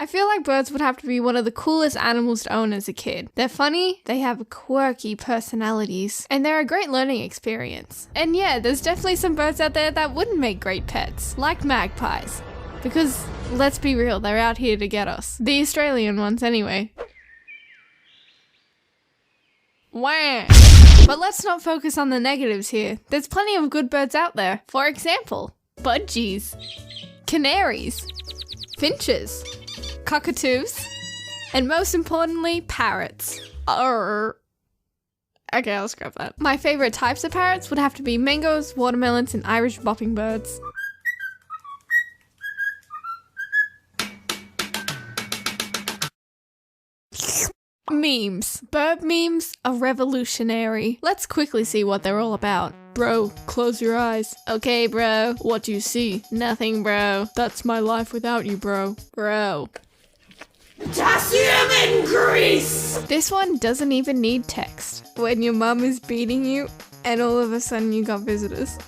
I feel like birds would have to be one of the coolest animals to own as a kid. They're funny, they have quirky personalities, and they're a great learning experience. And yeah, there's definitely some birds out there that wouldn't make great pets, like magpies. Because, let's be real, they're out here to get us. The Australian ones, anyway. Wah! But let's not focus on the negatives here. There's plenty of good birds out there. For example, budgies, canaries, finches, cockatoos, and most importantly, parrots. Okay, I'll scrap that. My favorite types of parrots would have to be mangoes, watermelons, and Irish bopping birds. Memes. Bird memes are revolutionary. Let's quickly see what they're all about. Bro, close your eyes. Okay, bro. What do you see? Nothing, bro. That's my life without you, bro. Bro. Potassium in grease! This one doesn't even need text. When your mum is beating you and all of a sudden you got visitors.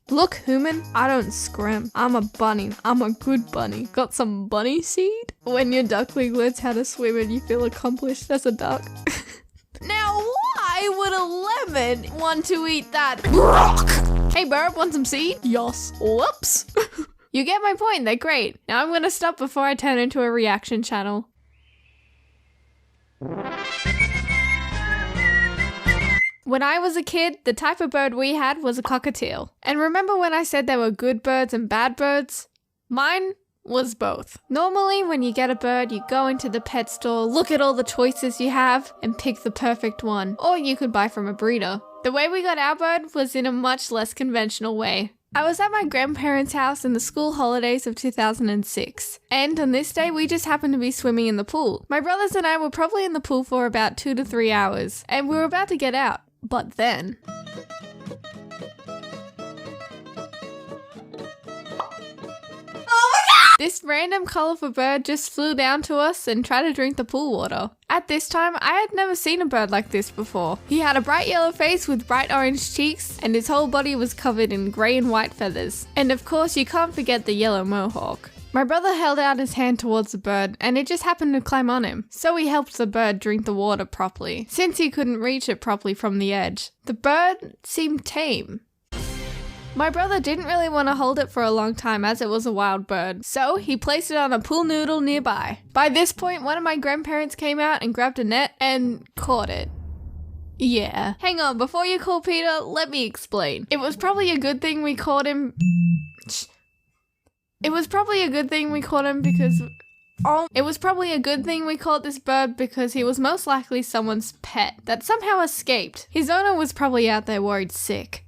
Look, human, I don't scram. I'm a bunny. I'm a good bunny. Got some bunny seed? When your duckling learns how to swim and you feel accomplished as a duck. Now, why would a lemon want to eat that? Brock! Hey, Burb, want some seed? Yes. Whoops. You get my point. They're great. Now I'm gonna stop before I turn into a reaction channel. When I was a kid, the type of bird we had was a cockatiel. And remember when I said there were good birds and bad birds? Mine was both. Normally, when you get a bird, you go into the pet store, look at all the choices you have, and pick the perfect one. Or you could buy from a breeder. The way we got our bird was in a much less conventional way. I was at my grandparents' house in the school holidays of 2006, and on this day we just happened to be swimming in the pool. My brothers and I were probably in the pool for about 2 to 3 hours, and we were about to get out. But then... this random colourful bird just flew down to us and tried to drink the pool water. At this time, I had never seen a bird like this before. He had a bright yellow face with bright orange cheeks, and his whole body was covered in grey and white feathers. And of course, you can't forget the yellow mohawk. My brother held out his hand towards the bird, and it just happened to climb on him. So he helped the bird drink the water properly, since he couldn't reach it properly from the edge. The bird seemed tame. My brother didn't really want to hold it for a long time as it was a wild bird, so he placed it on a pool noodle nearby. By this point, one of my grandparents came out and grabbed a net and caught it. Yeah. Hang on, before you call Peter, let me explain. It was probably a good thing we caught him... It was probably a good thing we caught him because... It was probably a good thing we caught this bird because he was most likely someone's pet that somehow escaped. His owner was probably out there worried sick.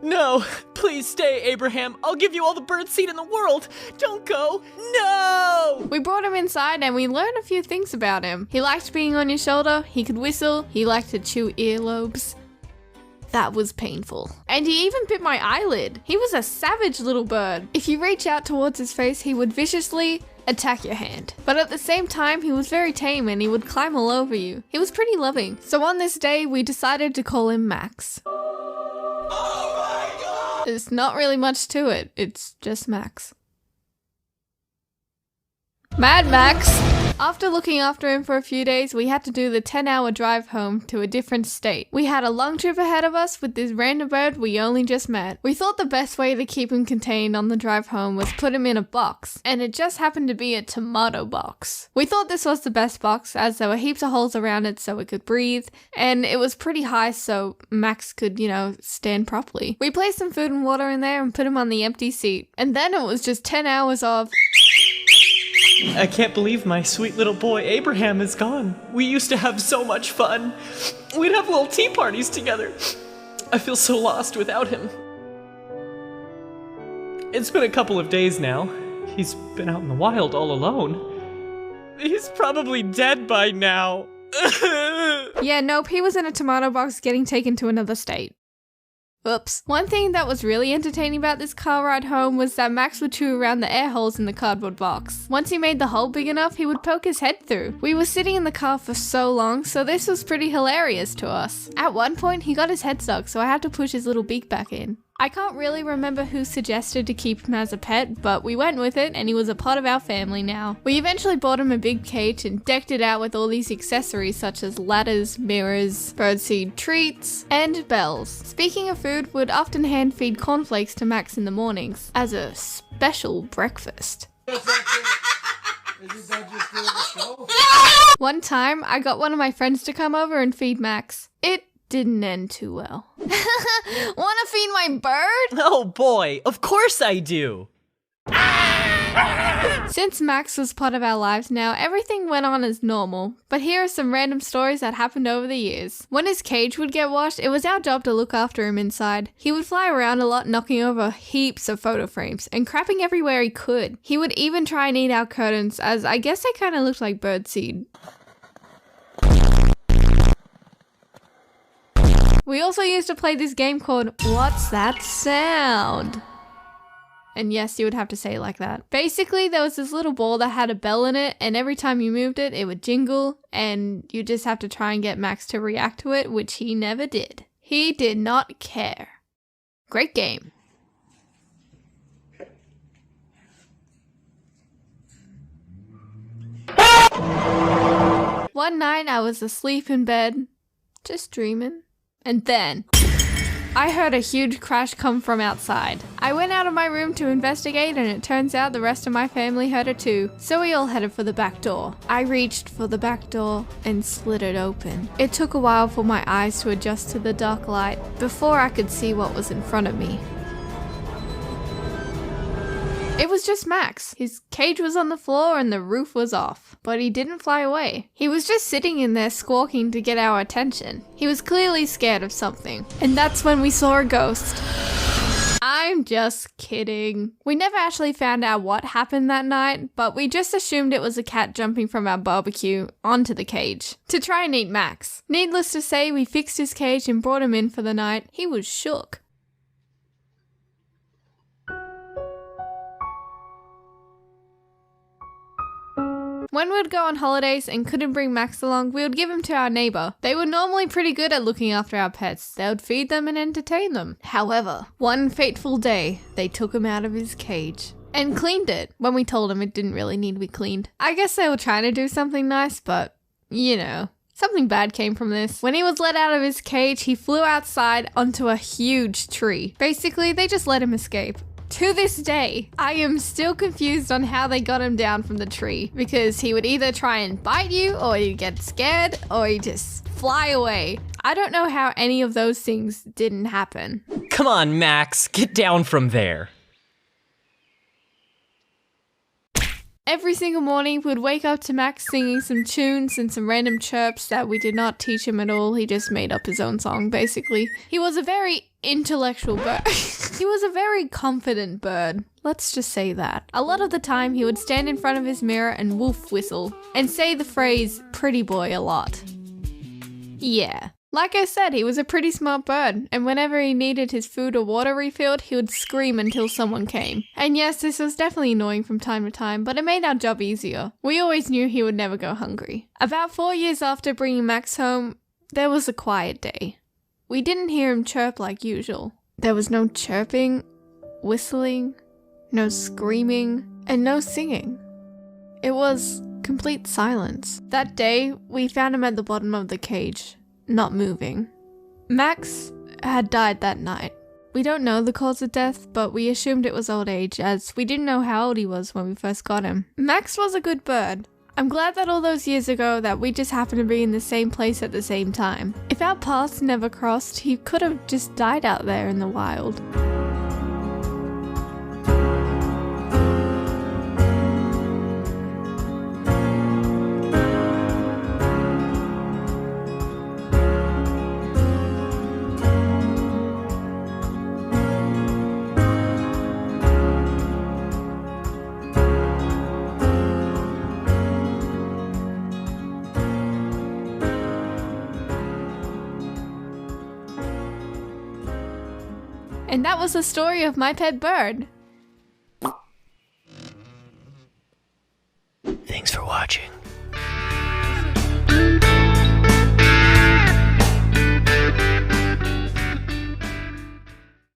No, please stay, Abraham. I'll give you all the bird seed in the world. Don't go. No! We brought him inside and we learned a few things about him. He liked being on your shoulder, he could whistle, he liked to chew earlobes. That was painful. And he even bit my eyelid. He was a savage little bird. If you reach out towards his face, he would viciously attack your hand. But at the same time, he was very tame and he would climb all over you. He was pretty loving. So on this day, we decided to call him Max. Oh my God! There's not really much to it. It's just Max. Mad Max! After looking after him for a few days, we had to do the 10-hour drive home to a different state. We had a long trip ahead of us with this random bird we only just met. We thought the best way to keep him contained on the drive home was put him in a box, and it just happened to be a tomato box. We thought this was the best box as there were heaps of holes around it so it could breathe, and it was pretty high so Max could, stand properly. We placed some food and water in there and put him on the empty seat, and then it was just 10 hours of... I can't believe my sweet little boy Abraham is gone. We used to have so much fun. We'd have little tea parties together. I feel so lost without him. It's been a couple of days now. He's been out in the wild all alone. He's probably dead by now. Yeah, nope, he was in a tomato box getting taken to another state. Oops. One thing that was really entertaining about this car ride home was that Max would chew around the air holes in the cardboard box. Once he made the hole big enough, he would poke his head through. We were sitting in the car for so long, so this was pretty hilarious to us. At one point, he got his head stuck, so I had to push his little beak back in. I can't really remember who suggested to keep him as a pet, but we went with it and he was a part of our family now. We eventually bought him a big cage and decked it out with all these accessories such as ladders, mirrors, birdseed treats, and bells. Speaking of food, we'd often hand feed cornflakes to Max in the mornings as a special breakfast. One time, I got one of my friends to come over and feed Max. It didn't end too well. Wanna feed my bird? Oh boy, of course I do! Since Max was part of our lives now, everything went on as normal. But here are some random stories that happened over the years. When his cage would get washed, it was our job to look after him inside. He would fly around a lot, knocking over heaps of photo frames and crapping everywhere he could. He would even try and eat our curtains, as I guess they kind of looked like birdseed. We also used to play this game called What's That Sound? And yes, you would have to say it like that. Basically, there was this little ball that had a bell in it, and every time you moved it, it would jingle, and you just have to try and get Max to react to it, which he never did. He did not care. Great game. One night, I was asleep in bed, just dreaming. And then, I heard a huge crash come from outside. I went out of my room to investigate, and it turns out the rest of my family heard it too. So we all headed for the back door. I reached for the back door and slid it open. It took a while for my eyes to adjust to the dark light before I could see what was in front of me. It was just Max. His cage was on the floor and the roof was off, but he didn't fly away. He was just sitting in there squawking to get our attention. He was clearly scared of something. And that's when we saw a ghost. I'm just kidding. We never actually found out what happened that night, but we just assumed it was a cat jumping from our barbecue onto the cage to try and eat Max. Needless to say, we fixed his cage and brought him in for the night. He was shook. When we'd go on holidays and couldn't bring Max along, we would give him to our neighbor. They were normally pretty good at looking after our pets. They would feed them and entertain them. However, one fateful day, they took him out of his cage and cleaned it when we told him it didn't really need to be cleaned. I guess they were trying to do something nice, but you know. Something bad came from this. When he was let out of his cage, he flew outside onto a huge tree. Basically, they just let him escape. To this day, I am still confused on how they got him down from the tree, because he would either try and bite you, or he'd get scared, or he'd just fly away. I don't know how any of those things didn't happen. Come on, Max, get down from there. Every single morning, we'd wake up to Max singing some tunes and some random chirps that we did not teach him at all. He just made up his own song, basically. He was a very intellectual bird. He was a very confident bird. Let's just say that. A lot of the time, he would stand in front of his mirror and wolf whistle, and say the phrase, "pretty boy," a lot. Yeah. Like I said, he was a pretty smart bird, and whenever he needed his food or water refilled, he would scream until someone came. And yes, this was definitely annoying from time to time, but it made our job easier. We always knew he would never go hungry. About 4 years after bringing Max home, there was a quiet day. We didn't hear him chirp like usual. There was no chirping, whistling, no screaming, and no singing. It was complete silence. That day, we found him at the bottom of the cage, not moving. Max had died that night. We don't know the cause of death, but we assumed it was old age, as we didn't know how old he was when we first got him. Max was a good bird. I'm glad that all those years ago that we just happened to be in the same place at the same time. If our paths never crossed, he could have just died out there in the wild. And that was the story of my pet bird.